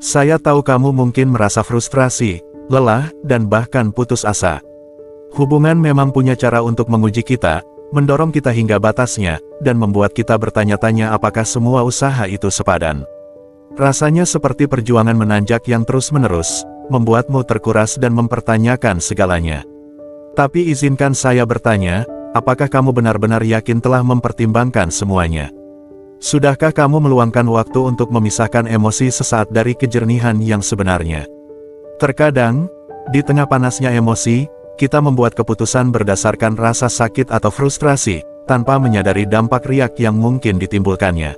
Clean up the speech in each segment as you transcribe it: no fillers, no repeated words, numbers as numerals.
Saya tahu kamu mungkin merasa frustrasi, lelah, dan bahkan putus asa. Hubungan memang punya cara untuk menguji kita, mendorong kita hingga batasnya, dan membuat kita bertanya-tanya apakah semua usaha itu sepadan. Rasanya seperti perjuangan menanjak yang terus-menerus, membuatmu terkuras dan mempertanyakan segalanya. Tapi izinkan saya bertanya, apakah kamu benar-benar yakin telah mempertimbangkan semuanya? Sudahkah kamu meluangkan waktu untuk memisahkan emosi sesaat dari kejernihan yang sebenarnya? Terkadang, di tengah panasnya emosi, kita membuat keputusan berdasarkan rasa sakit atau frustrasi, tanpa menyadari dampak riak yang mungkin ditimbulkannya.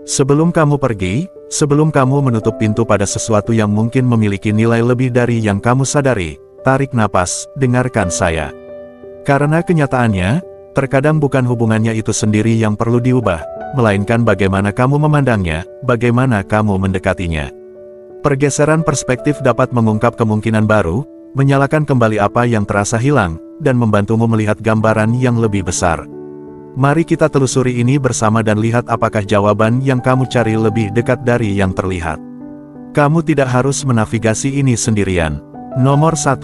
Sebelum kamu pergi, sebelum kamu menutup pintu pada sesuatu yang mungkin memiliki nilai lebih dari yang kamu sadari, tarik napas, dengarkan saya. Karena kenyataannya, terkadang bukan hubungannya itu sendiri yang perlu diubah, melainkan bagaimana kamu memandangnya, bagaimana kamu mendekatinya. Pergeseran perspektif dapat mengungkap kemungkinan baru, menyalakan kembali apa yang terasa hilang, dan membantumu melihat gambaran yang lebih besar. Mari kita telusuri ini bersama dan lihat apakah jawaban yang kamu cari lebih dekat dari yang terlihat. Kamu tidak harus menavigasi ini sendirian. Nomor 1,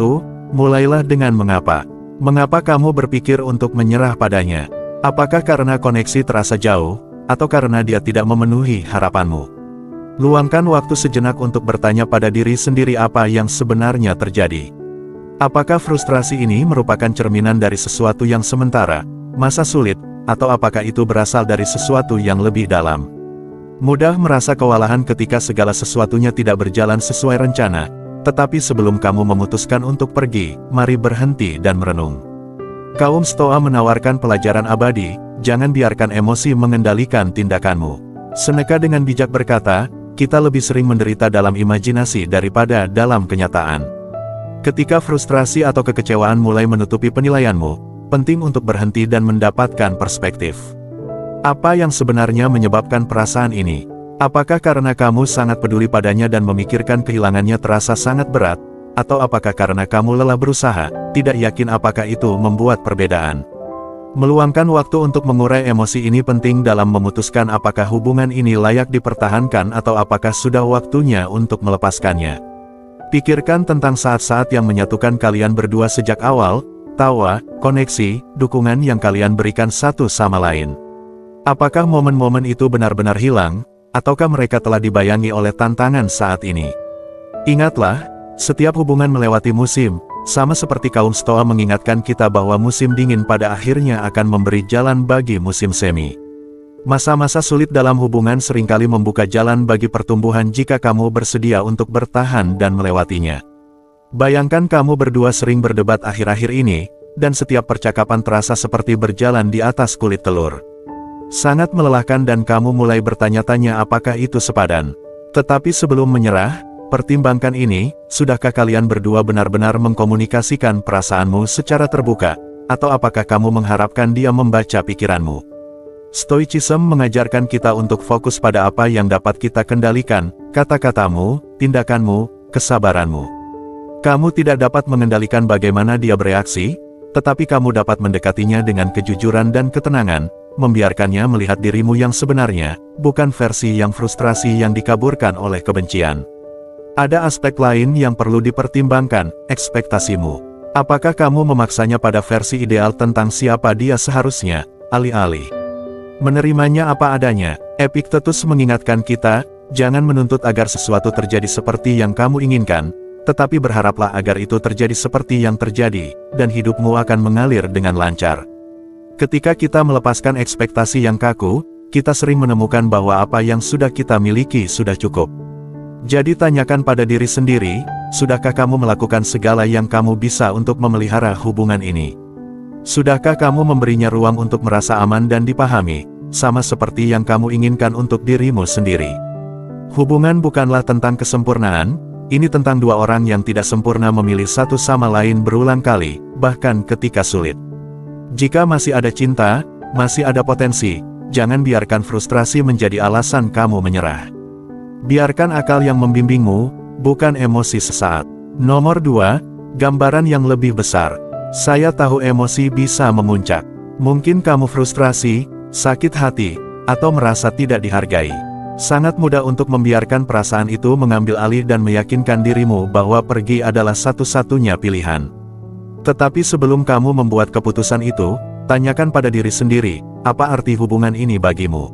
mulailah dengan mengapa. Mengapa kamu berpikir untuk menyerah padanya? Apakah karena koneksi terasa jauh, atau karena dia tidak memenuhi harapanmu? Luangkan waktu sejenak untuk bertanya pada diri sendiri apa yang sebenarnya terjadi. Apakah frustrasi ini merupakan cerminan dari sesuatu yang sementara, masa sulit, atau apakah itu berasal dari sesuatu yang lebih dalam? Mudah merasa kewalahan ketika segala sesuatunya tidak berjalan sesuai rencana, tetapi sebelum kamu memutuskan untuk pergi, mari berhenti dan merenung. Kaum Stoa menawarkan pelajaran abadi, jangan biarkan emosi mengendalikan tindakanmu. Seneca dengan bijak berkata, kita lebih sering menderita dalam imajinasi daripada dalam kenyataan. Ketika frustrasi atau kekecewaan mulai menutupi penilaianmu, penting untuk berhenti dan mendapatkan perspektif. Apa yang sebenarnya menyebabkan perasaan ini? Apakah karena kamu sangat peduli padanya dan memikirkan kehilangannya terasa sangat berat? Atau apakah karena kamu lelah berusaha, tidak yakin apakah itu membuat perbedaan? Meluangkan waktu untuk mengurai emosi ini penting dalam memutuskan apakah hubungan ini layak dipertahankan atau apakah sudah waktunya untuk melepaskannya. Pikirkan tentang saat-saat yang menyatukan kalian berdua sejak awal, tawa, koneksi, dukungan yang kalian berikan satu sama lain. Apakah momen-momen itu benar-benar hilang, ataukah mereka telah dibayangi oleh tantangan saat ini? Ingatlah, setiap hubungan melewati musim, sama seperti kaum Stoa mengingatkan kita bahwa musim dingin pada akhirnya akan memberi jalan bagi musim semi. Masa-masa sulit dalam hubungan seringkali membuka jalan bagi pertumbuhan jika kamu bersedia untuk bertahan dan melewatinya. Bayangkan kamu berdua sering berdebat akhir-akhir ini, dan setiap percakapan terasa seperti berjalan di atas kulit telur. Sangat melelahkan dan kamu mulai bertanya-tanya apakah itu sepadan. Tetapi sebelum menyerah, pertimbangkan ini, sudahkah kalian berdua benar-benar mengkomunikasikan perasaanmu secara terbuka, atau apakah kamu mengharapkan dia membaca pikiranmu? Stoicism mengajarkan kita untuk fokus pada apa yang dapat kita kendalikan, kata-katamu, tindakanmu, kesabaranmu. Kamu tidak dapat mengendalikan bagaimana dia bereaksi, tetapi kamu dapat mendekatinya dengan kejujuran dan ketenangan, membiarkannya melihat dirimu yang sebenarnya, bukan versi yang frustrasi yang dikaburkan oleh kebencian. Ada aspek lain yang perlu dipertimbangkan, ekspektasimu. Apakah kamu memaksanya pada versi ideal tentang siapa dia seharusnya, alih-alih menerimanya apa adanya? Epictetus mengingatkan kita, jangan menuntut agar sesuatu terjadi seperti yang kamu inginkan, tetapi berharaplah agar itu terjadi seperti yang terjadi, dan hidupmu akan mengalir dengan lancar. Ketika kita melepaskan ekspektasi yang kaku, kita sering menemukan bahwa apa yang sudah kita miliki sudah cukup. Jadi tanyakan pada diri sendiri, sudahkah kamu melakukan segala yang kamu bisa untuk memelihara hubungan ini? Sudahkah kamu memberinya ruang untuk merasa aman dan dipahami, sama seperti yang kamu inginkan untuk dirimu sendiri? Hubungan bukanlah tentang kesempurnaan, ini tentang dua orang yang tidak sempurna memilih satu sama lain berulang kali, bahkan ketika sulit. Jika masih ada cinta, masih ada potensi, jangan biarkan frustrasi menjadi alasan kamu menyerah. Biarkan akal yang membimbingmu, bukan emosi sesaat. Nomor 2, gambaran yang lebih besar. Saya tahu emosi bisa memuncak. Mungkin kamu frustrasi, sakit hati, atau merasa tidak dihargai. Sangat mudah untuk membiarkan perasaan itu mengambil alih dan meyakinkan dirimu bahwa pergi adalah satu-satunya pilihan. Tetapi sebelum kamu membuat keputusan itu, tanyakan pada diri sendiri, apa arti hubungan ini bagimu?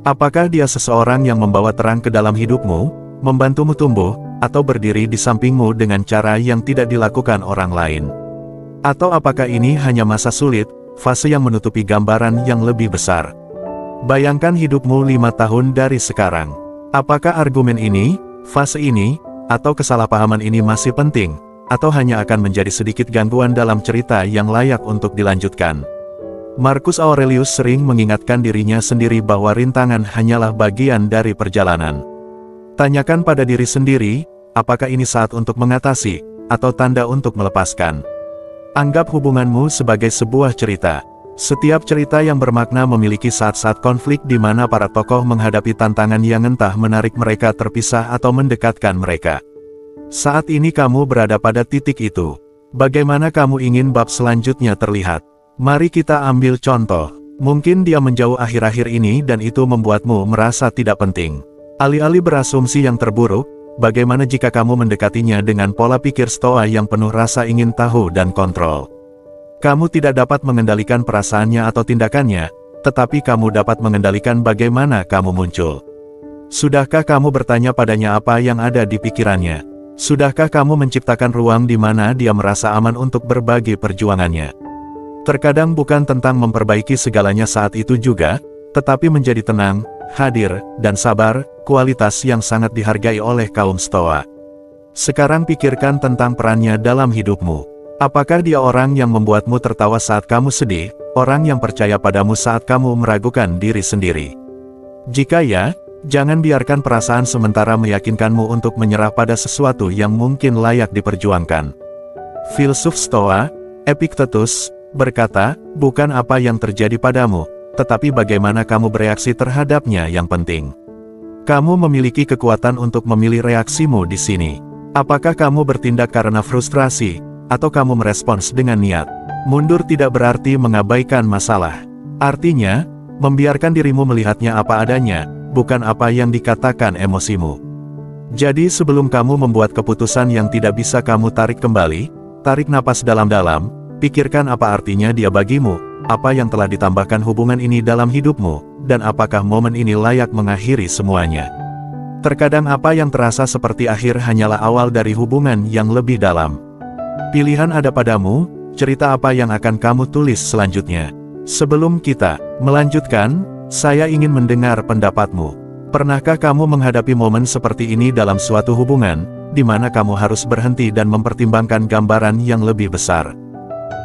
Apakah dia seseorang yang membawa terang ke dalam hidupmu, membantumu tumbuh, atau berdiri di sampingmu dengan cara yang tidak dilakukan orang lain? Atau apakah ini hanya masa sulit, fase yang menutupi gambaran yang lebih besar? Bayangkan hidupmu 5 tahun dari sekarang. Apakah argumen ini, fase ini, atau kesalahpahaman ini masih penting, atau hanya akan menjadi sedikit gangguan dalam cerita yang layak untuk dilanjutkan? Marcus Aurelius sering mengingatkan dirinya sendiri bahwa rintangan hanyalah bagian dari perjalanan. Tanyakan pada diri sendiri, apakah ini saat untuk mengatasi, atau tanda untuk melepaskan? Anggap hubunganmu sebagai sebuah cerita. Setiap cerita yang bermakna memiliki saat-saat konflik di mana para tokoh menghadapi tantangan yang entah menarik mereka terpisah atau mendekatkan mereka. Saat ini kamu berada pada titik itu. Bagaimana kamu ingin bab selanjutnya terlihat? Mari kita ambil contoh. Mungkin dia menjauh akhir-akhir ini dan itu membuatmu merasa tidak penting. Alih-alih berasumsi yang terburuk, bagaimana jika kamu mendekatinya dengan pola pikir stoa yang penuh rasa ingin tahu dan kontrol? Kamu tidak dapat mengendalikan perasaannya atau tindakannya, tetapi kamu dapat mengendalikan bagaimana kamu muncul. Sudahkah kamu bertanya padanya apa yang ada di pikirannya? Sudahkah kamu menciptakan ruang di mana dia merasa aman untuk berbagi perjuangannya? Terkadang bukan tentang memperbaiki segalanya saat itu juga, tetapi menjadi tenang, hadir, dan sabar, kualitas yang sangat dihargai oleh kaum Stoa. Sekarang pikirkan tentang perannya dalam hidupmu. Apakah dia orang yang membuatmu tertawa saat kamu sedih, orang yang percaya padamu saat kamu meragukan diri sendiri? Jika ya, jangan biarkan perasaan sementara meyakinkanmu untuk menyerah pada sesuatu yang mungkin layak diperjuangkan. Filsuf Stoa, Epictetus, berkata, bukan apa yang terjadi padamu, tetapi bagaimana kamu bereaksi terhadapnya yang penting. Kamu memiliki kekuatan untuk memilih reaksimu di sini. Apakah kamu bertindak karena frustrasi, atau kamu merespons dengan niat? Mundur tidak berarti mengabaikan masalah. Artinya, membiarkan dirimu melihatnya apa adanya, bukan apa yang dikatakan emosimu. Jadi sebelum kamu membuat keputusan yang tidak bisa kamu tarik kembali, tarik napas dalam-dalam, pikirkan apa artinya dia bagimu, apa yang telah ditambahkan hubungan ini dalam hidupmu, dan apakah momen ini layak mengakhiri semuanya. Terkadang apa yang terasa seperti akhir hanyalah awal dari hubungan yang lebih dalam. Pilihan ada padamu, cerita apa yang akan kamu tulis selanjutnya. Sebelum kita melanjutkan, saya ingin mendengar pendapatmu. Pernahkah kamu menghadapi momen seperti ini dalam suatu hubungan, di mana kamu harus berhenti dan mempertimbangkan gambaran yang lebih besar?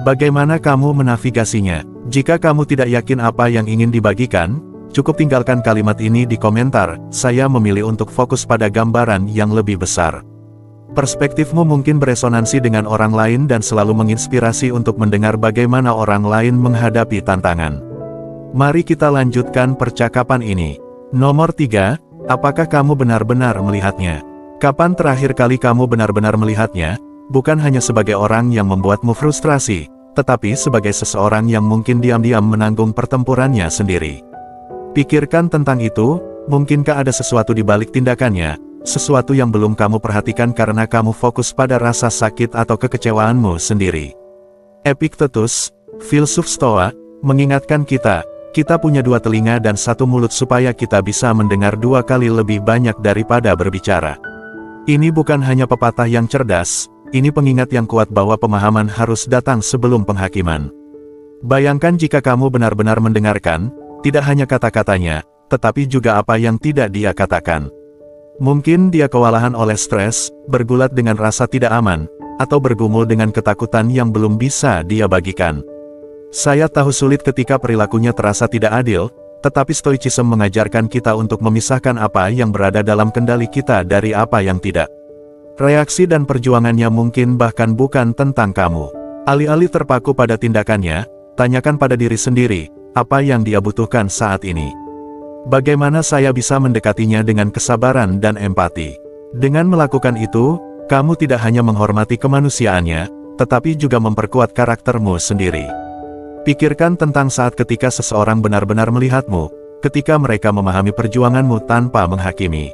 Bagaimana kamu menavigasinya? Jika kamu tidak yakin apa yang ingin dibagikan, cukup tinggalkan kalimat ini di komentar. Saya memilih untuk fokus pada gambaran yang lebih besar. Perspektifmu mungkin beresonansi dengan orang lain dan selalu menginspirasi untuk mendengar bagaimana orang lain menghadapi tantangan. Mari kita lanjutkan percakapan ini. Nomor 3, apakah kamu benar-benar melihatnya? Kapan terakhir kali kamu benar-benar melihatnya? Bukan hanya sebagai orang yang membuatmu frustrasi, tetapi sebagai seseorang yang mungkin diam-diam menanggung pertempurannya sendiri. Pikirkan tentang itu, mungkinkah ada sesuatu di balik tindakannya? Sesuatu yang belum kamu perhatikan karena kamu fokus pada rasa sakit atau kekecewaanmu sendiri. Epictetus, filsuf Stoa, mengingatkan kita punya 2 telinga dan 1 mulut supaya kita bisa mendengar 2 kali lebih banyak daripada berbicara. Ini bukan hanya pepatah yang cerdas, ini pengingat yang kuat bahwa pemahaman harus datang sebelum penghakiman. Bayangkan jika kamu benar-benar mendengarkan, tidak hanya kata-katanya, tetapi juga apa yang tidak dia katakan. Mungkin dia kewalahan oleh stres, bergulat dengan rasa tidak aman, atau bergumul dengan ketakutan yang belum bisa dia bagikan. Saya tahu sulit ketika perilakunya terasa tidak adil, tetapi Stoicism mengajarkan kita untuk memisahkan apa yang berada dalam kendali kita dari apa yang tidak. Reaksi dan perjuangannya mungkin bahkan bukan tentang kamu. Alih-alih terpaku pada tindakannya, tanyakan pada diri sendiri, apa yang dia butuhkan saat ini. Bagaimana saya bisa mendekatinya dengan kesabaran dan empati? Dengan melakukan itu, kamu tidak hanya menghormati kemanusiaannya, tetapi juga memperkuat karaktermu sendiri. Pikirkan tentang saat ketika seseorang benar-benar melihatmu, ketika mereka memahami perjuanganmu tanpa menghakimi.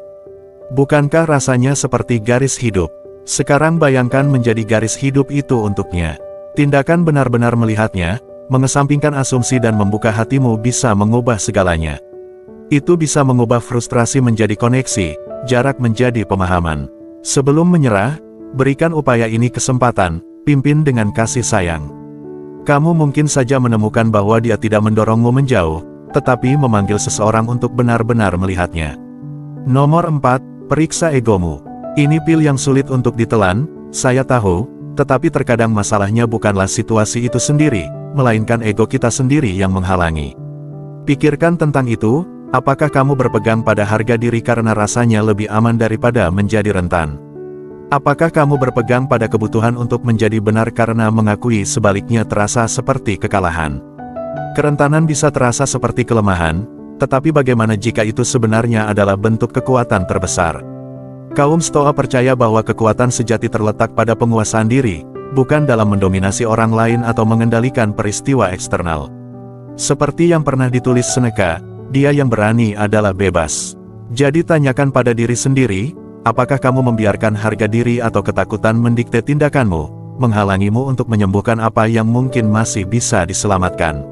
Bukankah rasanya seperti garis hidup? Sekarang bayangkan menjadi garis hidup itu untuknya. Tindakan benar-benar melihatnya, mengesampingkan asumsi dan membuka hatimu bisa mengubah segalanya. Itu bisa mengubah frustrasi menjadi koneksi, jarak menjadi pemahaman. Sebelum menyerah, berikan upaya ini kesempatan, pimpin dengan kasih sayang. Kamu mungkin saja menemukan bahwa dia tidak mendorongmu menjauh, tetapi memanggil seseorang untuk benar-benar melihatnya. Nomor 4, periksa egomu. Ini pil yang sulit untuk ditelan, saya tahu, tetapi terkadang masalahnya bukanlah situasi itu sendiri, melainkan ego kita sendiri yang menghalangi. Pikirkan tentang itu. Apakah kamu berpegang pada harga diri karena rasanya lebih aman daripada menjadi rentan? Apakah kamu berpegang pada kebutuhan untuk menjadi benar karena mengakui sebaliknya terasa seperti kekalahan? Kerentanan bisa terasa seperti kelemahan, tetapi bagaimana jika itu sebenarnya adalah bentuk kekuatan terbesar? Kaum Stoa percaya bahwa kekuatan sejati terletak pada penguasaan diri, bukan dalam mendominasi orang lain atau mengendalikan peristiwa eksternal. Seperti yang pernah ditulis Seneca, dia yang berani adalah bebas. Jadi tanyakan pada diri sendiri, apakah kamu membiarkan harga diri atau ketakutan mendikte tindakanmu, menghalangimu untuk menyembuhkan apa yang mungkin masih bisa diselamatkan?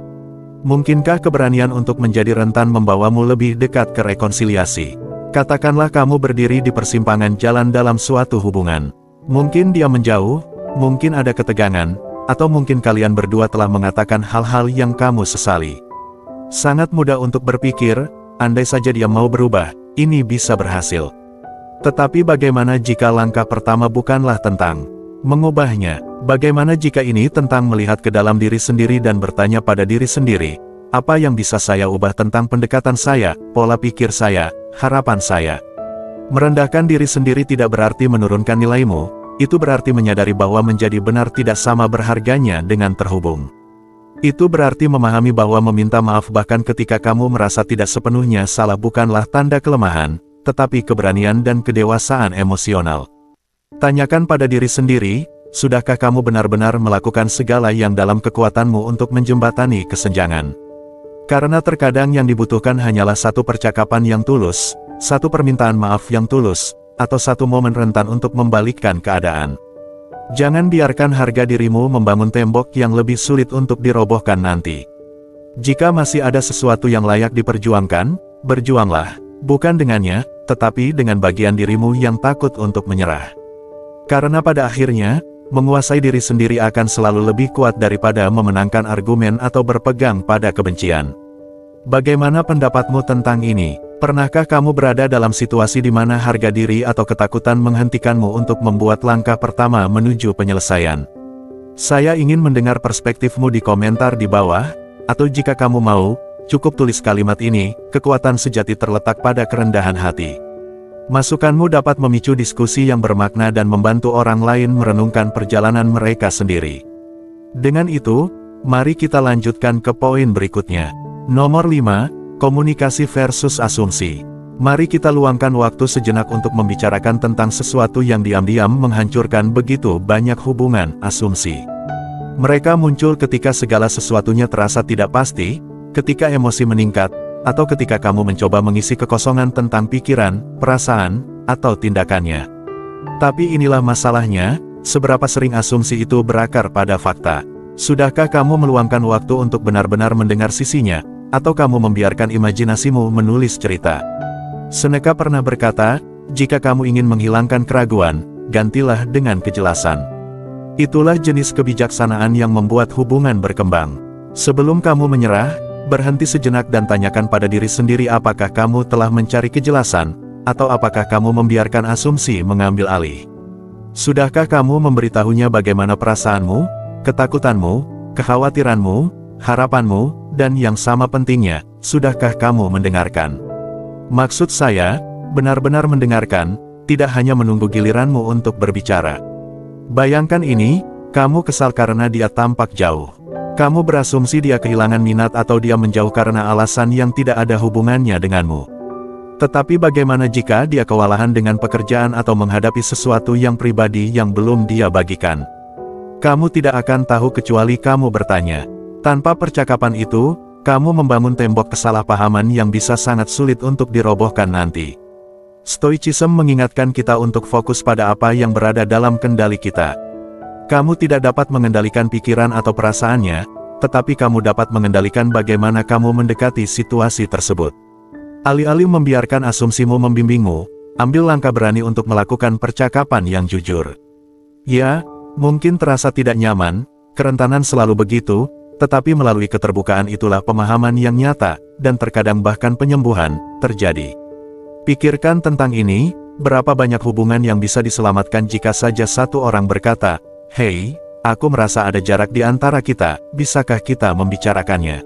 Mungkinkah keberanian untuk menjadi rentan membawamu lebih dekat ke rekonsiliasi? Katakanlah kamu berdiri di persimpangan jalan dalam suatu hubungan. Mungkin dia menjauh, mungkin ada ketegangan, atau mungkin kalian berdua telah mengatakan hal-hal yang kamu sesali. Sangat mudah untuk berpikir, andai saja dia mau berubah, ini bisa berhasil. Tetapi bagaimana jika langkah pertama bukanlah tentang mengubahnya? Bagaimana jika ini tentang melihat ke dalam diri sendiri dan bertanya pada diri sendiri, apa yang bisa saya ubah tentang pendekatan saya, pola pikir saya, harapan saya? Merendahkan diri sendiri tidak berarti menurunkan nilaimu, itu berarti menyadari bahwa menjadi benar tidak sama berharganya dengan terhubung. Itu berarti memahami bahwa meminta maaf bahkan ketika kamu merasa tidak sepenuhnya salah bukanlah tanda kelemahan, tetapi keberanian dan kedewasaan emosional. Tanyakan pada diri sendiri, sudahkah kamu benar-benar melakukan segala yang dalam kekuatanmu untuk menjembatani kesenjangan? Karena terkadang yang dibutuhkan hanyalah satu percakapan yang tulus, satu permintaan maaf yang tulus, atau satu momen rentan untuk membalikkan keadaan. Jangan biarkan harga dirimu membangun tembok yang lebih sulit untuk dirobohkan nanti. Jika masih ada sesuatu yang layak diperjuangkan, berjuanglah, bukan dengannya, tetapi dengan bagian dirimu yang takut untuk menyerah. Karena pada akhirnya, menguasai diri sendiri akan selalu lebih kuat daripada memenangkan argumen atau berpegang pada kebencian. Bagaimana pendapatmu tentang ini? Pernahkah kamu berada dalam situasi di mana harga diri atau ketakutan menghentikanmu untuk membuat langkah pertama menuju penyelesaian? Saya ingin mendengar perspektifmu di komentar di bawah, atau jika kamu mau, cukup tulis kalimat ini, kekuatan sejati terletak pada kerendahan hati. Masukanmu dapat memicu diskusi yang bermakna dan membantu orang lain merenungkan perjalanan mereka sendiri. Dengan itu, mari kita lanjutkan ke poin berikutnya. Nomor 5. Komunikasi versus asumsi. Mari kita luangkan waktu sejenak untuk membicarakan tentang sesuatu yang diam-diam menghancurkan begitu banyak hubungan, asumsi. Mereka muncul ketika segala sesuatunya terasa tidak pasti, ketika emosi meningkat, atau ketika kamu mencoba mengisi kekosongan tentang pikiran, perasaan, atau tindakannya. Tapi inilah masalahnya, seberapa sering asumsi itu berakar pada fakta. Sudahkah kamu meluangkan waktu untuk benar-benar mendengar sisinya? Atau kamu membiarkan imajinasimu menulis cerita? Seneca pernah berkata, jika kamu ingin menghilangkan keraguan, gantilah dengan kejelasan. Itulah jenis kebijaksanaan yang membuat hubungan berkembang. Sebelum kamu menyerah, berhenti sejenak dan tanyakan pada diri sendiri apakah kamu telah mencari kejelasan, atau apakah kamu membiarkan asumsi mengambil alih. Sudahkah kamu memberitahunya bagaimana perasaanmu, ketakutanmu, kekhawatiranmu, harapanmu, dan yang sama pentingnya, sudahkah kamu mendengarkan? Maksud saya, benar-benar mendengarkan, tidak hanya menunggu giliranmu untuk berbicara. Bayangkan ini, kamu kesal karena dia tampak jauh. Kamu berasumsi dia kehilangan minat atau dia menjauh karena alasan yang tidak ada hubungannya denganmu. Tetapi bagaimana jika dia kewalahan dengan pekerjaan atau menghadapi sesuatu yang pribadi yang belum dia bagikan? Kamu tidak akan tahu kecuali kamu bertanya. Tanpa percakapan itu, kamu membangun tembok kesalahpahaman yang bisa sangat sulit untuk dirobohkan nanti. Stoicism mengingatkan kita untuk fokus pada apa yang berada dalam kendali kita. Kamu tidak dapat mengendalikan pikiran atau perasaannya, tetapi kamu dapat mengendalikan bagaimana kamu mendekati situasi tersebut. Alih-alih membiarkan asumsimu membimbingmu, ambil langkah berani untuk melakukan percakapan yang jujur. Ya, mungkin terasa tidak nyaman, kerentanan selalu begitu, tetapi melalui keterbukaan itulah pemahaman yang nyata, dan terkadang bahkan penyembuhan, terjadi. Pikirkan tentang ini, berapa banyak hubungan yang bisa diselamatkan jika saja satu orang berkata, "Hei, aku merasa ada jarak di antara kita, bisakah kita membicarakannya?"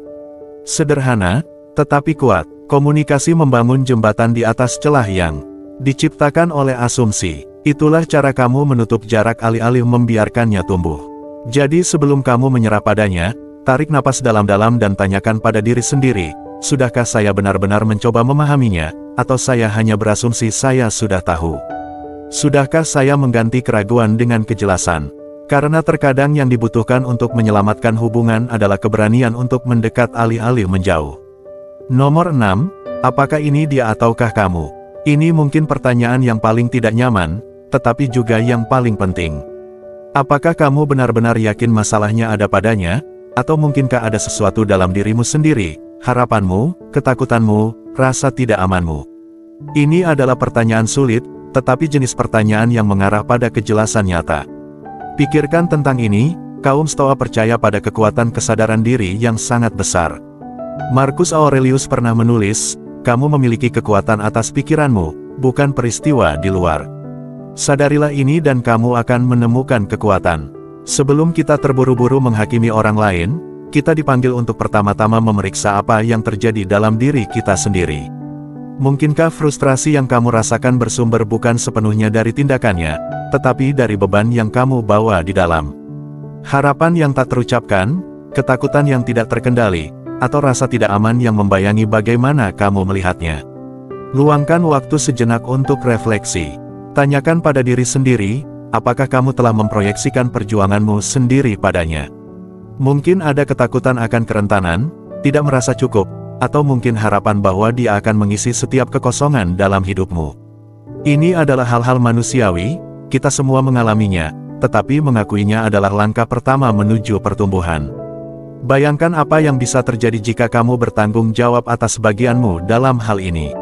Sederhana, tetapi kuat, komunikasi membangun jembatan di atas celah yang diciptakan oleh asumsi. Itulah cara kamu menutup jarak alih-alih membiarkannya tumbuh. Jadi sebelum kamu menyerah padanya, tarik napas dalam-dalam dan tanyakan pada diri sendiri, sudahkah saya benar-benar mencoba memahaminya, atau saya hanya berasumsi saya sudah tahu? Sudahkah saya mengganti keraguan dengan kejelasan? Karena terkadang yang dibutuhkan untuk menyelamatkan hubungan adalah keberanian untuk mendekat alih-alih menjauh. Nomor 6, apakah ini dia ataukah kamu? Ini mungkin pertanyaan yang paling tidak nyaman, tetapi juga yang paling penting. Apakah kamu benar-benar yakin masalahnya ada padanya? Atau mungkinkah ada sesuatu dalam dirimu sendiri, harapanmu, ketakutanmu, rasa tidak amanmu? Ini adalah pertanyaan sulit, tetapi jenis pertanyaan yang mengarah pada kejelasan nyata. Pikirkan tentang ini, kaum Stoa percaya pada kekuatan kesadaran diri yang sangat besar. Marcus Aurelius pernah menulis, kamu memiliki kekuatan atas pikiranmu, bukan peristiwa di luar. Sadarilah ini dan kamu akan menemukan kekuatan. Sebelum kita terburu-buru menghakimi orang lain, kita dipanggil untuk pertama-tama memeriksa apa yang terjadi dalam diri kita sendiri. Mungkinkah frustrasi yang kamu rasakan bersumber bukan sepenuhnya dari tindakannya, tetapi dari beban yang kamu bawa di dalam? Harapan yang tak terucapkan, ketakutan yang tidak terkendali, atau rasa tidak aman yang membayangi bagaimana kamu melihatnya? Luangkan waktu sejenak untuk refleksi. Tanyakan pada diri sendiri, apakah kamu telah memproyeksikan perjuanganmu sendiri padanya? Mungkin ada ketakutan akan kerentanan, tidak merasa cukup, atau mungkin harapan bahwa dia akan mengisi setiap kekosongan dalam hidupmu. Ini adalah hal-hal manusiawi, kita semua mengalaminya, tetapi mengakuinya adalah langkah pertama menuju pertumbuhan. Bayangkan apa yang bisa terjadi jika kamu bertanggung jawab atas bagianmu dalam hal ini.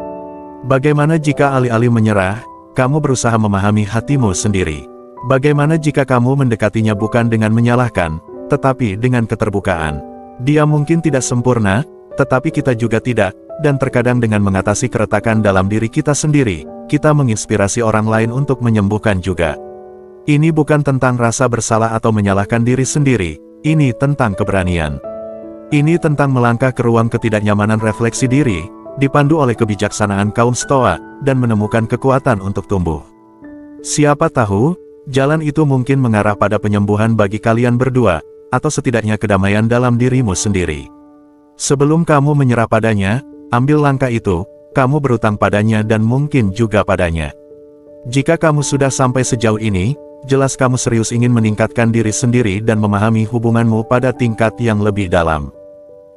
Bagaimana jika alih-alih menyerah, kamu berusaha memahami hatimu sendiri? Bagaimana jika kamu mendekatinya bukan dengan menyalahkan, tetapi dengan keterbukaan? Dia mungkin tidak sempurna, tetapi kita juga tidak, dan terkadang dengan mengatasi keretakan dalam diri kita sendiri, kita menginspirasi orang lain untuk menyembuhkan juga. Ini bukan tentang rasa bersalah atau menyalahkan diri sendiri, ini tentang keberanian. Ini tentang melangkah ke ruang ketidaknyamanan refleksi diri, dipandu oleh kebijaksanaan kaum Stoa, dan menemukan kekuatan untuk tumbuh. Siapa tahu, jalan itu mungkin mengarah pada penyembuhan bagi kalian berdua, atau setidaknya kedamaian dalam dirimu sendiri. Sebelum kamu menyerah padanya, ambil langkah itu, kamu berutang padanya dan mungkin juga padanya. Jika kamu sudah sampai sejauh ini, jelas kamu serius ingin meningkatkan diri sendiri dan memahami hubunganmu pada tingkat yang lebih dalam.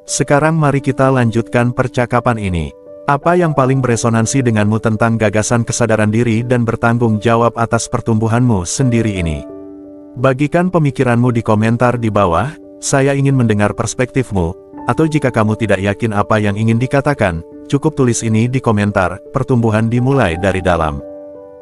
Sekarang mari kita lanjutkan percakapan ini. Apa yang paling beresonansi denganmu tentang gagasan kesadaran diri dan bertanggung jawab atas pertumbuhanmu sendiri ini? Bagikan pemikiranmu di komentar di bawah, saya ingin mendengar perspektifmu, atau jika kamu tidak yakin apa yang ingin dikatakan, cukup tulis ini di komentar, pertumbuhan dimulai dari dalam.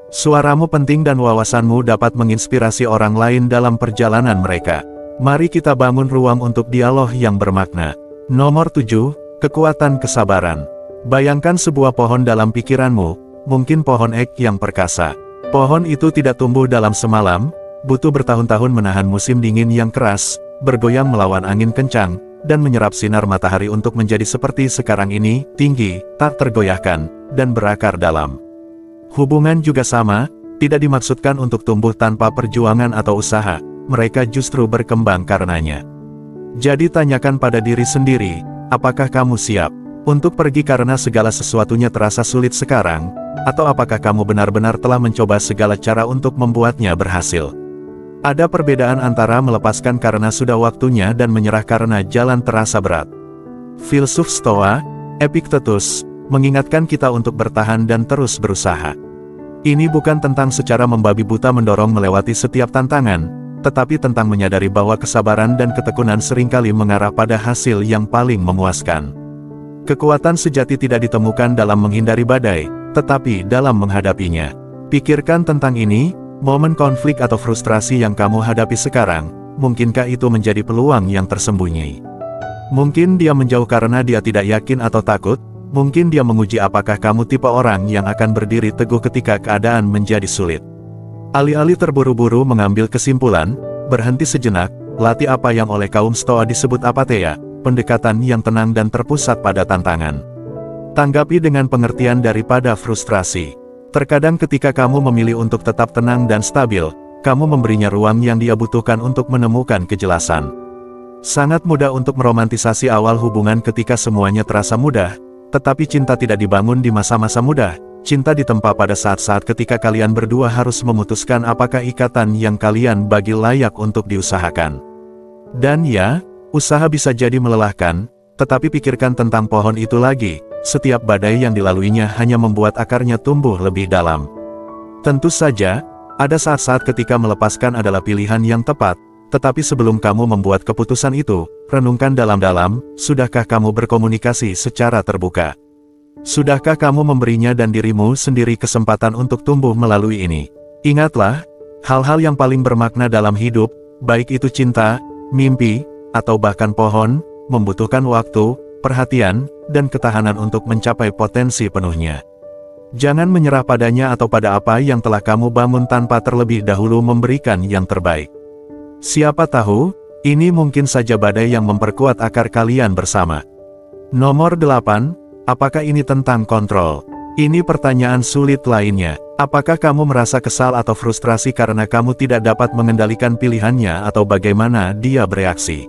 Suaramu penting dan wawasanmu dapat menginspirasi orang lain dalam perjalanan mereka. Mari kita bangun ruang untuk dialog yang bermakna. Nomor 7, kekuatan kesabaran. Bayangkan sebuah pohon dalam pikiranmu, mungkin pohon ek yang perkasa. Pohon itu tidak tumbuh dalam semalam, butuh bertahun-tahun menahan musim dingin yang keras, bergoyang melawan angin kencang, dan menyerap sinar matahari untuk menjadi seperti sekarang ini, tinggi, tak tergoyahkan, dan berakar dalam. Hubungan juga sama, tidak dimaksudkan untuk tumbuh tanpa perjuangan atau usaha, mereka justru berkembang karenanya. Jadi tanyakan pada diri sendiri, apakah kamu siap untuk pergi karena segala sesuatunya terasa sulit sekarang, atau apakah kamu benar-benar telah mencoba segala cara untuk membuatnya berhasil? Ada perbedaan antara melepaskan karena sudah waktunya dan menyerah karena jalan terasa berat. Filsuf Stoa, Epictetus, mengingatkan kita untuk bertahan dan terus berusaha. Ini bukan tentang secara membabi buta mendorong melewati setiap tantangan, tetapi tentang menyadari bahwa kesabaran dan ketekunan seringkali mengarah pada hasil yang paling memuaskan. Kekuatan sejati tidak ditemukan dalam menghindari badai, tetapi dalam menghadapinya. Pikirkan tentang ini, momen konflik atau frustrasi yang kamu hadapi sekarang, mungkinkah itu menjadi peluang yang tersembunyi? Mungkin dia menjauh karena dia tidak yakin atau takut, mungkin dia menguji apakah kamu tipe orang yang akan berdiri teguh ketika keadaan menjadi sulit. Alih-alih terburu-buru mengambil kesimpulan, berhenti sejenak, latih apa yang oleh kaum Stoa disebut apatheia, pendekatan yang tenang dan terpusat pada tantangan. Tanggapi dengan pengertian daripada frustrasi. Terkadang ketika kamu memilih untuk tetap tenang dan stabil, kamu memberinya ruang yang dia butuhkan untuk menemukan kejelasan. Sangat mudah untuk meromantisasi awal hubungan ketika semuanya terasa mudah, tetapi cinta tidak dibangun di masa-masa mudah. Cinta ditempa pada saat-saat ketika kalian berdua harus memutuskan apakah ikatan yang kalian bagi layak untuk diusahakan. Dan ya, usaha bisa jadi melelahkan, tetapi pikirkan tentang pohon itu lagi, setiap badai yang dilaluinya hanya membuat akarnya tumbuh lebih dalam. Tentu saja, ada saat-saat ketika melepaskan adalah pilihan yang tepat, tetapi sebelum kamu membuat keputusan itu, renungkan dalam-dalam, sudahkah kamu berkomunikasi secara terbuka? Sudahkah kamu memberinya dan dirimu sendiri kesempatan untuk tumbuh melalui ini? Ingatlah, hal-hal yang paling bermakna dalam hidup, baik itu cinta, mimpi, atau bahkan pohon, membutuhkan waktu, perhatian, dan ketahanan untuk mencapai potensi penuhnya. Jangan menyerah padanya atau pada apa yang telah kamu bangun tanpa terlebih dahulu memberikan yang terbaik. Siapa tahu, ini mungkin saja badai yang memperkuat akar kalian bersama. Nomor 8, apakah ini tentang kontrol? Ini pertanyaan sulit lainnya. Apakah kamu merasa kesal atau frustrasi karena kamu tidak dapat mengendalikan pilihannya atau bagaimana dia bereaksi?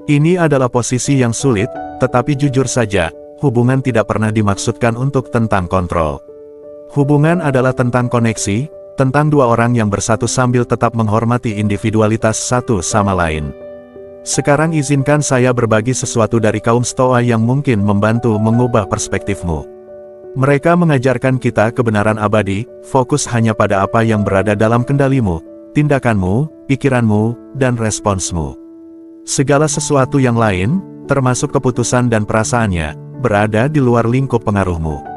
Ini adalah posisi yang sulit, tetapi jujur saja, hubungan tidak pernah dimaksudkan untuk tentang kontrol. Hubungan adalah tentang koneksi, tentang dua orang yang bersatu sambil tetap menghormati individualitas satu sama lain. Sekarang izinkan saya berbagi sesuatu dari kaum Stoa yang mungkin membantu mengubah perspektifmu. Mereka mengajarkan kita kebenaran abadi, fokus hanya pada apa yang berada dalam kendalimu, tindakanmu, pikiranmu, dan responsmu. Segala sesuatu yang lain, termasuk keputusan dan perasaannya, berada di luar lingkup pengaruhmu.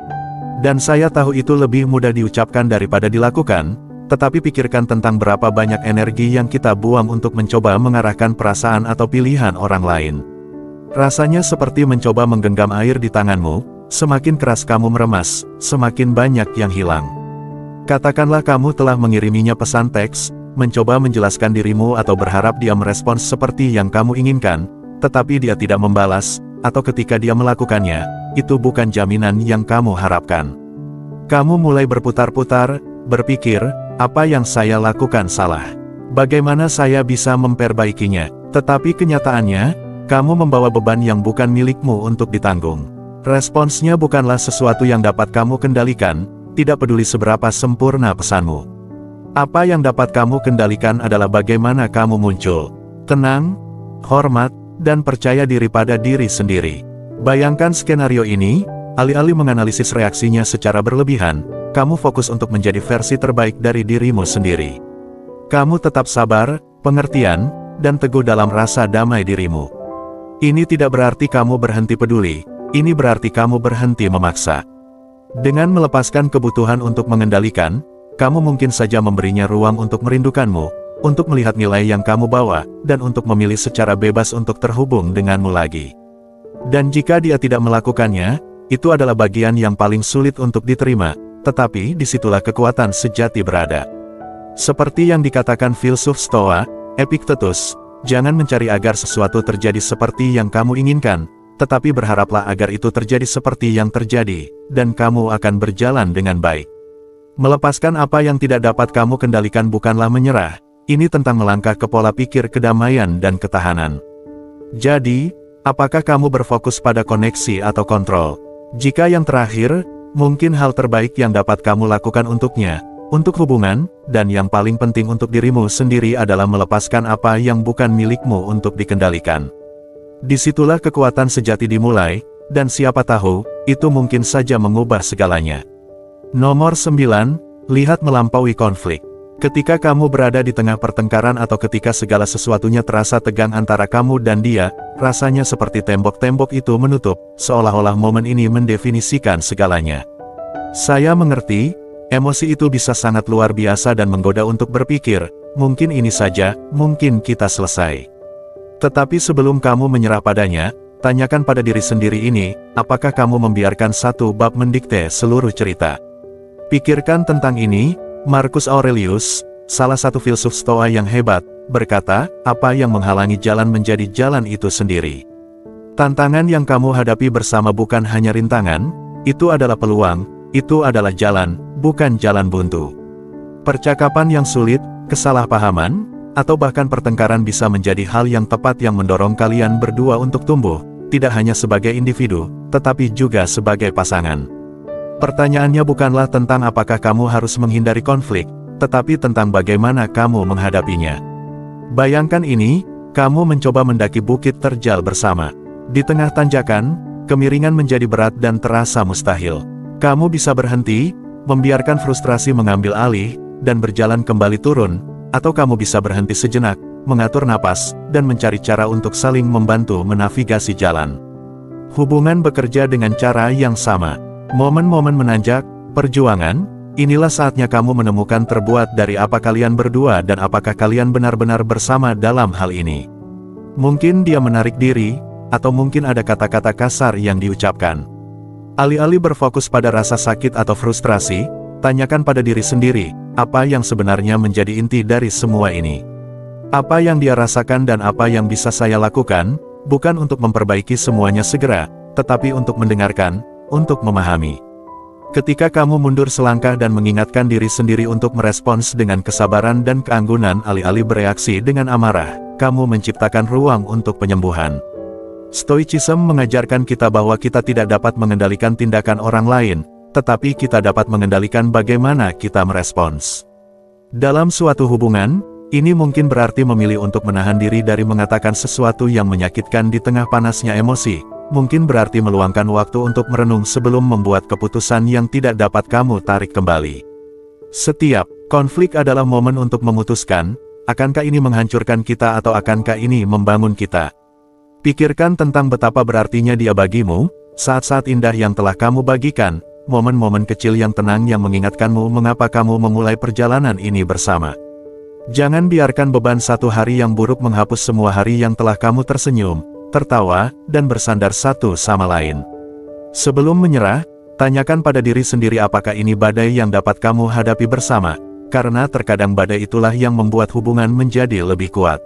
Dan saya tahu itu lebih mudah diucapkan daripada dilakukan, tetapi pikirkan tentang berapa banyak energi yang kita buang untuk mencoba mengarahkan perasaan atau pilihan orang lain. Rasanya seperti mencoba menggenggam air di tanganmu, semakin keras kamu meremas, semakin banyak yang hilang. Katakanlah kamu telah mengiriminya pesan teks, mencoba menjelaskan dirimu atau berharap dia merespons seperti yang kamu inginkan, tetapi dia tidak membalas, atau ketika dia melakukannya, itu bukan jaminan yang kamu harapkan. Kamu mulai berputar-putar, berpikir, apa yang saya lakukan salah? Bagaimana saya bisa memperbaikinya? Tetapi kenyataannya, kamu membawa beban yang bukan milikmu untuk ditanggung. Responsnya bukanlah sesuatu yang dapat kamu kendalikan, tidak peduli seberapa sempurna pesanmu. Apa yang dapat kamu kendalikan adalah bagaimana kamu muncul. Tenang, hormat, dan percaya diri pada diri sendiri. Bayangkan skenario ini, alih-alih menganalisis reaksinya secara berlebihan, kamu fokus untuk menjadi versi terbaik dari dirimu sendiri. Kamu tetap sabar, pengertian, dan teguh dalam rasa damai dirimu. Ini tidak berarti kamu berhenti peduli, ini berarti kamu berhenti memaksa. Dengan melepaskan kebutuhan untuk mengendalikan, kamu mungkin saja memberinya ruang untuk merindukanmu, untuk melihat nilai yang kamu bawa, dan untuk memilih secara bebas untuk terhubung denganmu lagi. Dan jika dia tidak melakukannya, itu adalah bagian yang paling sulit untuk diterima, tetapi disitulah kekuatan sejati berada. Seperti yang dikatakan filsuf Stoa, Epictetus, jangan mencari agar sesuatu terjadi seperti yang kamu inginkan, tetapi berharaplah agar itu terjadi seperti yang terjadi, dan kamu akan berjalan dengan baik. Melepaskan apa yang tidak dapat kamu kendalikan bukanlah menyerah, ini tentang melangkah ke pola pikir kedamaian dan ketahanan. Jadi, apakah kamu berfokus pada koneksi atau kontrol? Jika yang terakhir, mungkin hal terbaik yang dapat kamu lakukan untuknya, untuk hubungan, dan yang paling penting untuk dirimu sendiri adalah melepaskan apa yang bukan milikmu untuk dikendalikan. Disitulah kekuatan sejati dimulai, dan siapa tahu, itu mungkin saja mengubah segalanya. Nomor 9, lihat melampaui konflik. Ketika kamu berada di tengah pertengkaran atau ketika segala sesuatunya terasa tegang antara kamu dan dia, rasanya seperti tembok-tembok itu menutup, seolah-olah momen ini mendefinisikan segalanya. Saya mengerti, emosi itu bisa sangat luar biasa dan menggoda untuk berpikir, mungkin ini saja, mungkin kita selesai. Tetapi sebelum kamu menyerah padanya, tanyakan pada diri sendiri ini, apakah kamu membiarkan satu bab mendikte seluruh cerita? Pikirkan tentang ini. Marcus Aurelius, salah satu filsuf Stoa yang hebat, berkata, apa yang menghalangi jalan menjadi jalan itu sendiri. Tantangan yang kamu hadapi bersama bukan hanya rintangan, itu adalah peluang, itu adalah jalan, bukan jalan buntu. Percakapan yang sulit, kesalahpahaman, atau bahkan pertengkaran bisa menjadi hal yang tepat yang mendorong kalian berdua untuk tumbuh, tidak hanya sebagai individu, tetapi juga sebagai pasangan. Pertanyaannya bukanlah tentang apakah kamu harus menghindari konflik, tetapi tentang bagaimana kamu menghadapinya. Bayangkan ini, kamu mencoba mendaki bukit terjal bersama. Di tengah tanjakan, kemiringan menjadi berat dan terasa mustahil. Kamu bisa berhenti, membiarkan frustrasi mengambil alih, dan berjalan kembali turun, atau kamu bisa berhenti sejenak, mengatur napas, dan mencari cara untuk saling membantu menavigasi jalan. Hubungan bekerja dengan cara yang sama. Momen-momen menanjak, perjuangan, inilah saatnya kamu menemukan terbuat dari apa kalian berdua dan apakah kalian benar-benar bersama dalam hal ini. Mungkin dia menarik diri, atau mungkin ada kata-kata kasar yang diucapkan. Alih-alih berfokus pada rasa sakit atau frustrasi, tanyakan pada diri sendiri, apa yang sebenarnya menjadi inti dari semua ini. Apa yang dia rasakan dan apa yang bisa saya lakukan, bukan untuk memperbaiki semuanya segera, tetapi untuk mendengarkan, untuk memahami. Ketika kamu mundur selangkah dan mengingatkan diri sendiri untuk merespons dengan kesabaran dan keanggunan alih-alih bereaksi dengan amarah, kamu menciptakan ruang untuk penyembuhan. Stoicism mengajarkan kita bahwa kita tidak dapat mengendalikan tindakan orang lain, tetapi kita dapat mengendalikan bagaimana kita merespons. Dalam suatu hubungan, ini mungkin berarti memilih untuk menahan diri dari mengatakan sesuatu yang menyakitkan di tengah panasnya emosi. Mungkin berarti meluangkan waktu untuk merenung sebelum membuat keputusan yang tidak dapat kamu tarik kembali. Setiap konflik adalah momen untuk memutuskan, akankah ini menghancurkan kita atau akankah ini membangun kita. Pikirkan tentang betapa berartinya dia bagimu, saat-saat indah yang telah kamu bagikan, momen-momen kecil yang tenang yang mengingatkanmu mengapa kamu memulai perjalanan ini bersama. Jangan biarkan beban satu hari yang buruk menghapus semua hari yang telah kamu tersenyum, tertawa, dan bersandar satu sama lain. Sebelum menyerah, tanyakan pada diri sendiri apakah ini badai yang dapat kamu hadapi bersama, karena terkadang badai itulah yang membuat hubungan menjadi lebih kuat.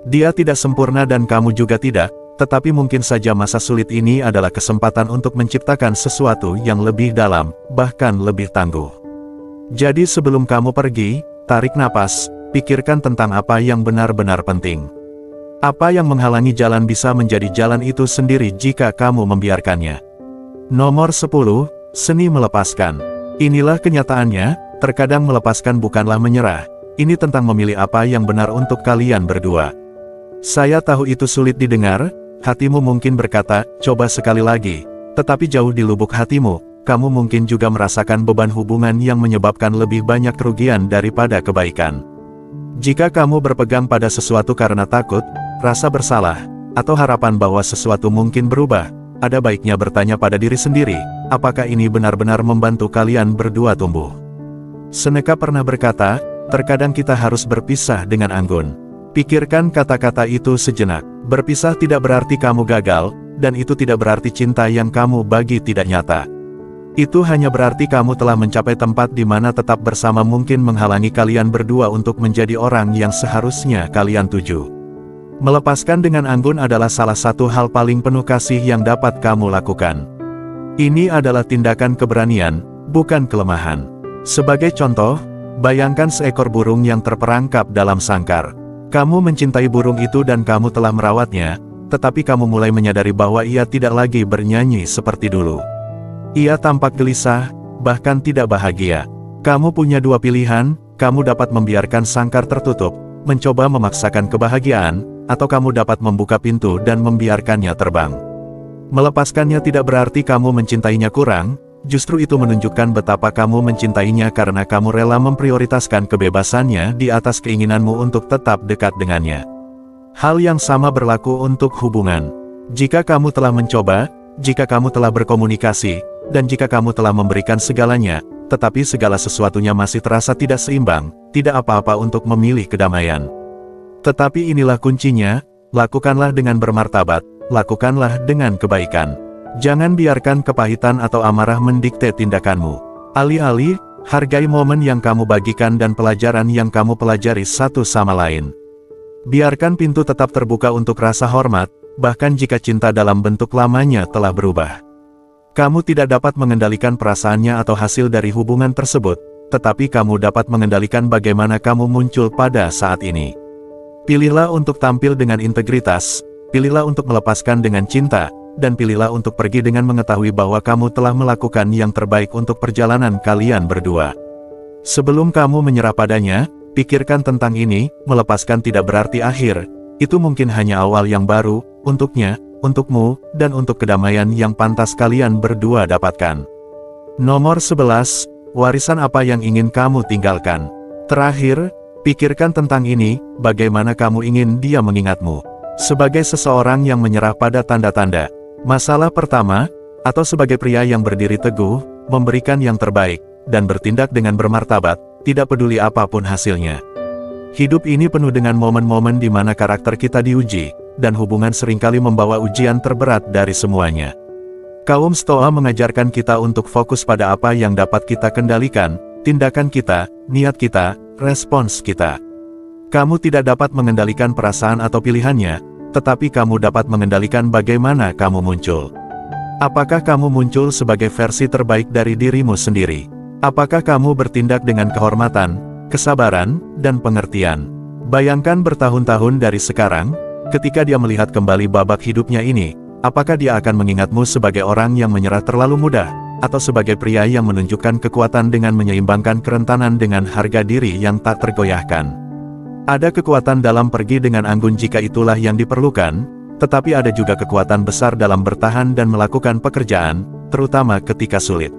Dia tidak sempurna dan kamu juga tidak, tetapi mungkin saja masa sulit ini adalah kesempatan untuk menciptakan sesuatu yang lebih dalam, bahkan lebih tangguh. Jadi sebelum kamu pergi, tarik napas, pikirkan tentang apa yang benar-benar penting. Apa yang menghalangi jalan bisa menjadi jalan itu sendiri jika kamu membiarkannya. Nomor 10, seni melepaskan. Inilah kenyataannya, terkadang melepaskan bukanlah menyerah. Ini tentang memilih apa yang benar untuk kalian berdua. Saya tahu itu sulit didengar, hatimu mungkin berkata, coba sekali lagi. Tetapi jauh di lubuk hatimu, kamu mungkin juga merasakan beban hubungan yang menyebabkan lebih banyak kerugian daripada kebaikan. Jika kamu berpegang pada sesuatu karena takut, rasa bersalah, atau harapan bahwa sesuatu mungkin berubah, ada baiknya bertanya pada diri sendiri, apakah ini benar-benar membantu kalian berdua tumbuh. Seneca pernah berkata, terkadang kita harus berpisah dengan anggun. Pikirkan kata-kata itu sejenak. Berpisah tidak berarti kamu gagal, dan itu tidak berarti cinta yang kamu bagi tidak nyata. Itu hanya berarti kamu telah mencapai tempat di mana tetap bersama mungkin menghalangi kalian berdua untuk menjadi orang yang seharusnya kalian tuju. Melepaskan dengan anggun adalah salah satu hal paling penuh kasih yang dapat kamu lakukan. Ini adalah tindakan keberanian, bukan kelemahan. Sebagai contoh, bayangkan seekor burung yang terperangkap dalam sangkar. Kamu mencintai burung itu dan kamu telah merawatnya, tetapi kamu mulai menyadari bahwa ia tidak lagi bernyanyi seperti dulu. Ia tampak gelisah, bahkan tidak bahagia. Kamu punya dua pilihan, kamu dapat membiarkan sangkar tertutup, mencoba memaksakan kebahagiaan, atau kamu dapat membuka pintu dan membiarkannya terbang. Melepaskannya tidak berarti kamu mencintainya kurang, justru itu menunjukkan betapa kamu mencintainya karena kamu rela memprioritaskan kebebasannya di atas keinginanmu untuk tetap dekat dengannya. Hal yang sama berlaku untuk hubungan. Jika kamu telah mencoba, jika kamu telah berkomunikasi, dan jika kamu telah memberikan segalanya, tetapi segala sesuatunya masih terasa tidak seimbang, tidak apa-apa untuk memilih kedamaian. Tetapi inilah kuncinya, lakukanlah dengan bermartabat, lakukanlah dengan kebaikan. Jangan biarkan kepahitan atau amarah mendikte tindakanmu. Alih-alih, hargai momen yang kamu bagikan dan pelajaran yang kamu pelajari satu sama lain. Biarkan pintu tetap terbuka untuk rasa hormat, bahkan jika cinta dalam bentuk lamanya telah berubah. Kamu tidak dapat mengendalikan perasaannya atau hasil dari hubungan tersebut, tetapi kamu dapat mengendalikan bagaimana kamu muncul pada saat ini. Pilihlah untuk tampil dengan integritas, pilihlah untuk melepaskan dengan cinta, dan pilihlah untuk pergi dengan mengetahui bahwa kamu telah melakukan yang terbaik untuk perjalanan kalian berdua. Sebelum kamu menyerah padanya, pikirkan tentang ini, melepaskan tidak berarti akhir, itu mungkin hanya awal yang baru, untuknya, untukmu, dan untuk kedamaian yang pantas kalian berdua dapatkan. Nomor 11, warisan apa yang ingin kamu tinggalkan? Terakhir, pikirkan tentang ini, bagaimana kamu ingin dia mengingatmu. Sebagai seseorang yang menyerah pada tanda-tanda masalah pertama, atau sebagai pria yang berdiri teguh, memberikan yang terbaik, dan bertindak dengan bermartabat, tidak peduli apapun hasilnya. Hidup ini penuh dengan momen-momen di mana karakter kita diuji, dan hubungan seringkali membawa ujian terberat dari semuanya. Kaum Stoa mengajarkan kita untuk fokus pada apa yang dapat kita kendalikan, tindakan kita, niat kita, respons kita. Kamu tidak dapat mengendalikan perasaan atau pilihannya, tetapi kamu dapat mengendalikan bagaimana kamu muncul. Apakah kamu muncul sebagai versi terbaik dari dirimu sendiri? Apakah kamu bertindak dengan kehormatan, kesabaran, dan pengertian? Bayangkan bertahun-tahun dari sekarang, ketika dia melihat kembali babak hidupnya ini, apakah dia akan mengingatmu sebagai orang yang menyerah terlalu mudah, atau sebagai pria yang menunjukkan kekuatan dengan menyeimbangkan kerentanan dengan harga diri yang tak tergoyahkan? Ada kekuatan dalam pergi dengan anggun jika itulah yang diperlukan, tetapi ada juga kekuatan besar dalam bertahan dan melakukan pekerjaan, terutama ketika sulit.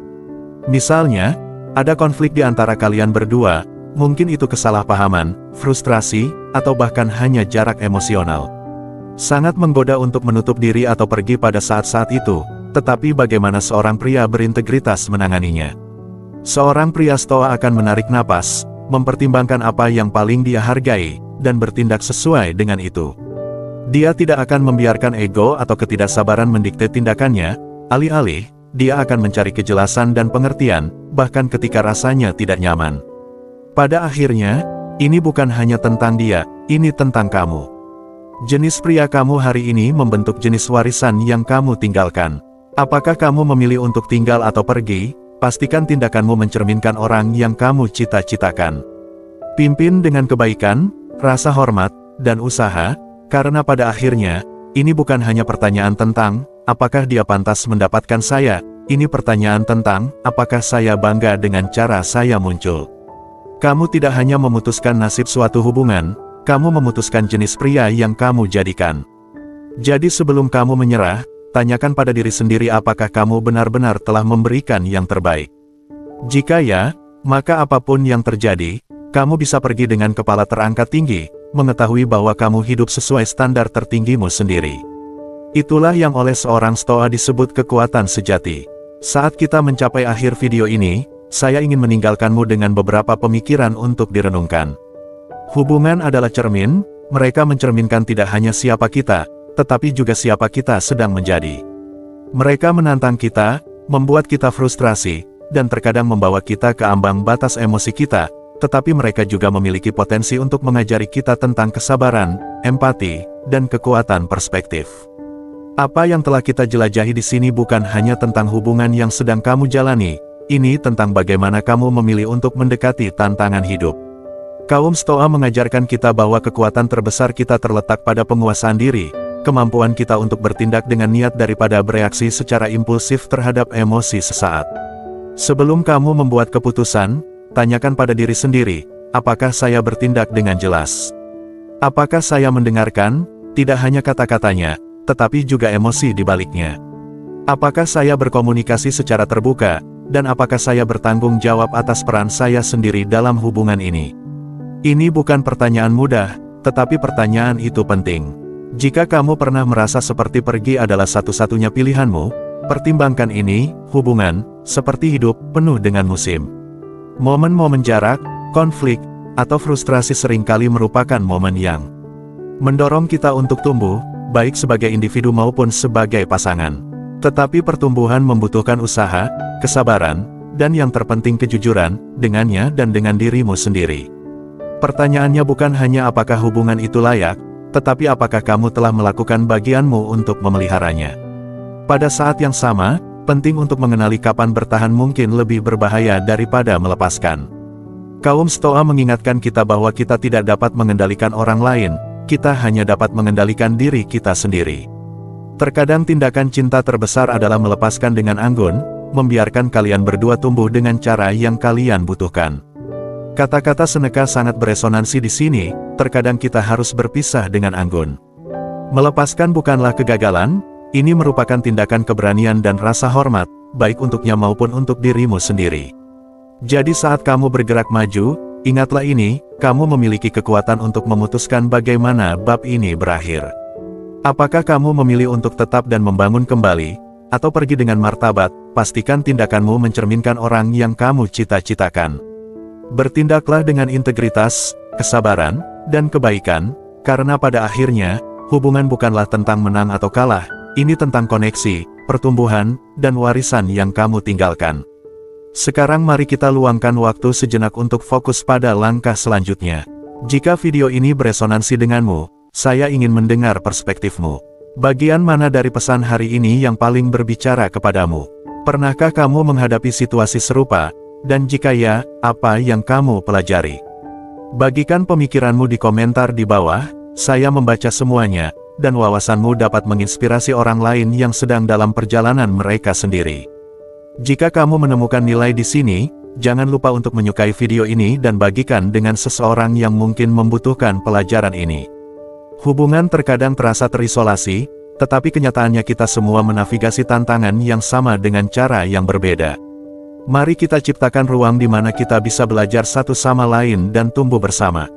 Misalnya, ada konflik di antara kalian berdua, mungkin itu kesalahpahaman, frustrasi, atau bahkan hanya jarak emosional. Sangat menggoda untuk menutup diri atau pergi pada saat-saat itu, tetapi bagaimana seorang pria berintegritas menanganinya? Seorang pria Stoa akan menarik napas, mempertimbangkan apa yang paling dia hargai, dan bertindak sesuai dengan itu. Dia tidak akan membiarkan ego atau ketidaksabaran mendikte tindakannya, alih-alih, dia akan mencari kejelasan dan pengertian, bahkan ketika rasanya tidak nyaman. Pada akhirnya, ini bukan hanya tentang dia, ini tentang kamu. Jenis pria kamu hari ini membentuk jenis warisan yang kamu tinggalkan. Apakah kamu memilih untuk tinggal atau pergi? Pastikan tindakanmu mencerminkan orang yang kamu cita-citakan. Pimpin dengan kebaikan, rasa hormat, dan usaha, karena pada akhirnya, ini bukan hanya pertanyaan tentang, apakah dia pantas mendapatkan saya, ini pertanyaan tentang, apakah saya bangga dengan cara saya muncul. Kamu tidak hanya memutuskan nasib suatu hubungan, kamu memutuskan jenis pria yang kamu jadikan. Jadi sebelum kamu menyerah, tanyakan pada diri sendiri apakah kamu benar-benar telah memberikan yang terbaik. Jika ya, maka apapun yang terjadi, kamu bisa pergi dengan kepala terangkat tinggi, mengetahui bahwa kamu hidup sesuai standar tertinggimu sendiri. Itulah yang oleh seorang Stoa disebut kekuatan sejati. Saat kita mencapai akhir video ini, saya ingin meninggalkanmu dengan beberapa pemikiran untuk direnungkan. Hubungan adalah cermin, mereka mencerminkan tidak hanya siapa kita, tetapi juga siapa kita sedang menjadi. Mereka menantang kita, membuat kita frustrasi, dan terkadang membawa kita ke ambang batas emosi kita, tetapi mereka juga memiliki potensi untuk mengajari kita tentang kesabaran, empati, dan kekuatan perspektif. Apa yang telah kita jelajahi di sini bukan hanya tentang hubungan yang sedang kamu jalani, ini tentang bagaimana kamu memilih untuk mendekati tantangan hidup. Kaum Stoa mengajarkan kita bahwa kekuatan terbesar kita terletak pada penguasaan diri, kemampuan kita untuk bertindak dengan niat daripada bereaksi secara impulsif terhadap emosi sesaat. Sebelum kamu membuat keputusan, tanyakan pada diri sendiri, apakah saya bertindak dengan jelas? Apakah saya mendengarkan, tidak hanya kata-katanya, tetapi juga emosi di baliknya. Apakah saya berkomunikasi secara terbuka, dan apakah saya bertanggung jawab atas peran saya sendiri dalam hubungan ini? Ini bukan pertanyaan mudah, tetapi pertanyaan itu penting. Jika kamu pernah merasa seperti pergi adalah satu-satunya pilihanmu, pertimbangkan ini. Hubungan, seperti hidup, penuh dengan musim. Momen-momen jarak, konflik, atau frustrasi seringkali merupakan momen yang mendorong kita untuk tumbuh, baik sebagai individu maupun sebagai pasangan. Tetapi pertumbuhan membutuhkan usaha, kesabaran, dan yang terpenting kejujuran, dengannya dan dengan dirimu sendiri. Pertanyaannya bukan hanya apakah hubungan itu layak, tetapi apakah kamu telah melakukan bagianmu untuk memeliharanya. Pada saat yang sama, penting untuk mengenali kapan bertahan mungkin lebih berbahaya daripada melepaskan. Kaum Stoa mengingatkan kita bahwa kita tidak dapat mengendalikan orang lain, kita hanya dapat mengendalikan diri kita sendiri. Terkadang tindakan cinta terbesar adalah melepaskan dengan anggun, membiarkan kalian berdua tumbuh dengan cara yang kalian butuhkan. Kata-kata Seneca sangat beresonansi di sini, terkadang kita harus berpisah dengan anggun. Melepaskan bukanlah kegagalan, ini merupakan tindakan keberanian dan rasa hormat, baik untuknya maupun untuk dirimu sendiri. Jadi saat kamu bergerak maju, ingatlah ini, kamu memiliki kekuatan untuk memutuskan bagaimana bab ini berakhir. Apakah kamu memilih untuk tetap dan membangun kembali, atau pergi dengan martabat? Pastikan tindakanmu mencerminkan orang yang kamu cita-citakan. Bertindaklah dengan integritas, kesabaran, dan kebaikan, karena pada akhirnya, hubungan bukanlah tentang menang atau kalah, ini tentang koneksi, pertumbuhan, dan warisan yang kamu tinggalkan. Sekarang mari kita luangkan waktu sejenak untuk fokus pada langkah selanjutnya. Jika video ini beresonansi denganmu, saya ingin mendengar perspektifmu. Bagian mana dari pesan hari ini yang paling berbicara kepadamu? Pernahkah kamu menghadapi situasi serupa? Dan jika ya, apa yang kamu pelajari? Bagikan pemikiranmu di komentar di bawah, saya membaca semuanya, dan wawasanmu dapat menginspirasi orang lain yang sedang dalam perjalanan mereka sendiri. Jika kamu menemukan nilai di sini, jangan lupa untuk menyukai video ini dan bagikan dengan seseorang yang mungkin membutuhkan pelajaran ini. Hubungan terkadang terasa terisolasi, tetapi kenyataannya kita semua menavigasi tantangan yang sama dengan cara yang berbeda. Mari kita ciptakan ruang di mana kita bisa belajar satu sama lain dan tumbuh bersama.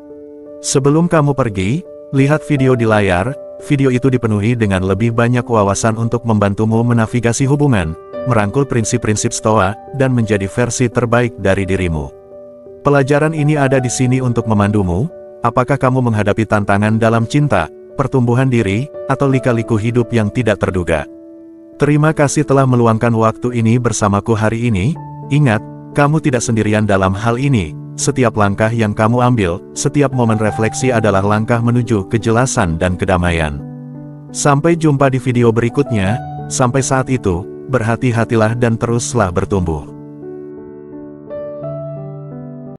Sebelum kamu pergi, lihat video di layar. Video itu dipenuhi dengan lebih banyak wawasan untuk membantumu menavigasi hubungan, merangkul prinsip-prinsip Stoa, dan menjadi versi terbaik dari dirimu. Pelajaran ini ada di sini untuk memandumu. Apakah kamu menghadapi tantangan dalam cinta, pertumbuhan diri, atau lika-liku hidup yang tidak terduga? Terima kasih telah meluangkan waktu ini bersamaku hari ini. Ingat, kamu tidak sendirian dalam hal ini. Setiap langkah yang kamu ambil, setiap momen refleksi adalah langkah menuju kejelasan dan kedamaian. Sampai jumpa di video berikutnya. Sampai saat itu, berhati-hatilah dan teruslah bertumbuh.